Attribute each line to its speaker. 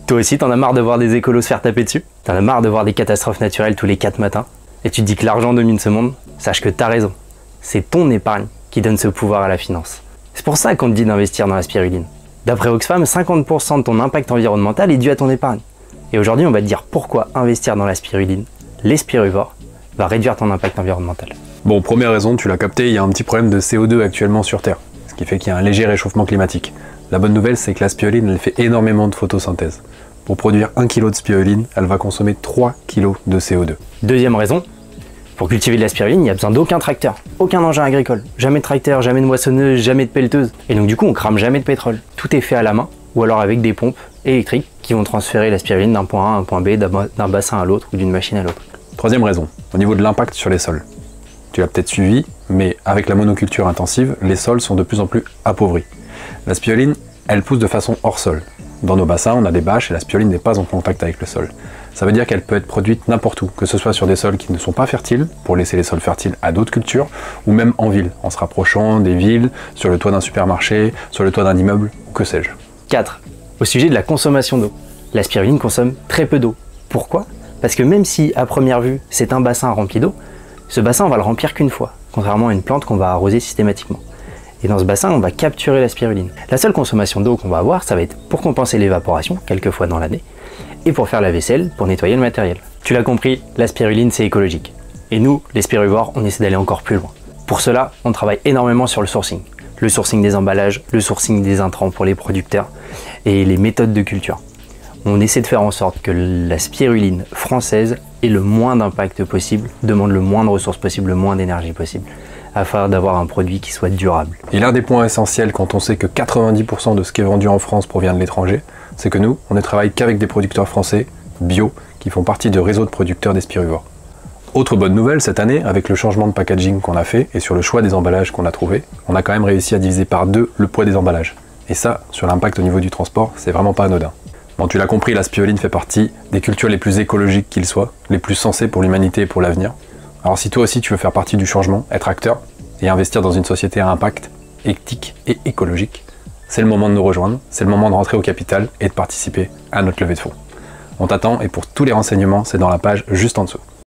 Speaker 1: Toi aussi, t'en as marre de voir des écolos se faire taper dessus? T'en as marre de voir des catastrophes naturelles tous les 4 matins? Et tu te dis que l'argent domine ce monde? Sache que t'as raison. C'est ton épargne qui donne ce pouvoir à la finance. C'est pour ça qu'on te dit d'investir dans la spiruline. D'après Oxfam, 50% de ton impact environnemental est dû à ton épargne. Et aujourd'hui, on va te dire pourquoi investir dans la spiruline, les spirivores, va réduire ton impact environnemental.
Speaker 2: Bon, première raison, tu l'as capté, il y a un petit problème de CO2 actuellement sur Terre, ce qui fait qu'il y a un léger réchauffement climatique. La bonne nouvelle, c'est que la spiruline, elle fait énormément de photosynthèse. Pour produire 1 kg de spiruline, elle va consommer 3 kg de CO2.
Speaker 1: Deuxième raison, pour cultiver de la spiruline, il n'y a besoin d'aucun tracteur, aucun engin agricole, jamais de tracteur, jamais de moissonneuse, jamais de pelleteuse. Et donc du coup, on crame jamais de pétrole. Tout est fait à la main, ou alors avec des pompes électriques qui vont transférer la spiruline d'un point A à un point B, d'un bassin à l'autre ou d'une machine à l'autre.
Speaker 2: Troisième raison, au niveau de l'impact sur les sols. Tu l'as peut-être suivi, mais avec la monoculture intensive, les sols sont de plus en plus appauvris. La spiruline, elle pousse de façon hors sol. Dans nos bassins, on a des bâches et la spiruline n'est pas en contact avec le sol. Ça veut dire qu'elle peut être produite n'importe où, que ce soit sur des sols qui ne sont pas fertiles, pour laisser les sols fertiles à d'autres cultures, ou même en ville, en se rapprochant des villes, sur le toit d'un supermarché, sur le toit d'un immeuble, ou que sais-je.
Speaker 1: 4. Au sujet de la consommation d'eau. La spiruline consomme très peu d'eau. Pourquoi? Parce que même si, à première vue, c'est un bassin rempli d'eau, ce bassin, on va le remplir qu'une fois, contrairement à une plante qu'on va arroser systématiquement. Et dans ce bassin, on va capturer la spiruline. La seule consommation d'eau qu'on va avoir, ça va être pour compenser l'évaporation, quelques fois dans l'année, et pour faire la vaisselle, pour nettoyer le matériel. Tu l'as compris, la spiruline, c'est écologique. Et nous, les spirivores, on essaie d'aller encore plus loin. Pour cela, on travaille énormément sur le sourcing. Le sourcing des emballages, le sourcing des intrants pour les producteurs, et les méthodes de culture. On essaie de faire en sorte que la spiruline française ait le moins d'impact possible, demande le moins de ressources possible, le moins d'énergie possible, afin d'avoir un produit qui soit durable.
Speaker 2: Et l'un des points essentiels quand on sait que 90% de ce qui est vendu en France provient de l'étranger, c'est que nous, on ne travaille qu'avec des producteurs français, bio, qui font partie de réseaux de producteurs des spirivores. Autre bonne nouvelle, cette année, avec le changement de packaging qu'on a fait et sur le choix des emballages qu'on a trouvé, on a quand même réussi à diviser par 2 le poids des emballages. Et ça, sur l'impact au niveau du transport, c'est vraiment pas anodin. Bon, tu l'as compris, la spiruline fait partie des cultures les plus écologiques qu'il soit, les plus sensées pour l'humanité et pour l'avenir. Alors si toi aussi tu veux faire partie du changement, être acteur et investir dans une société à impact éthique et écologique, c'est le moment de nous rejoindre, c'est le moment de rentrer au capital et de participer à notre levée de fonds. On t'attend et pour tous les renseignements, c'est dans la page juste en dessous.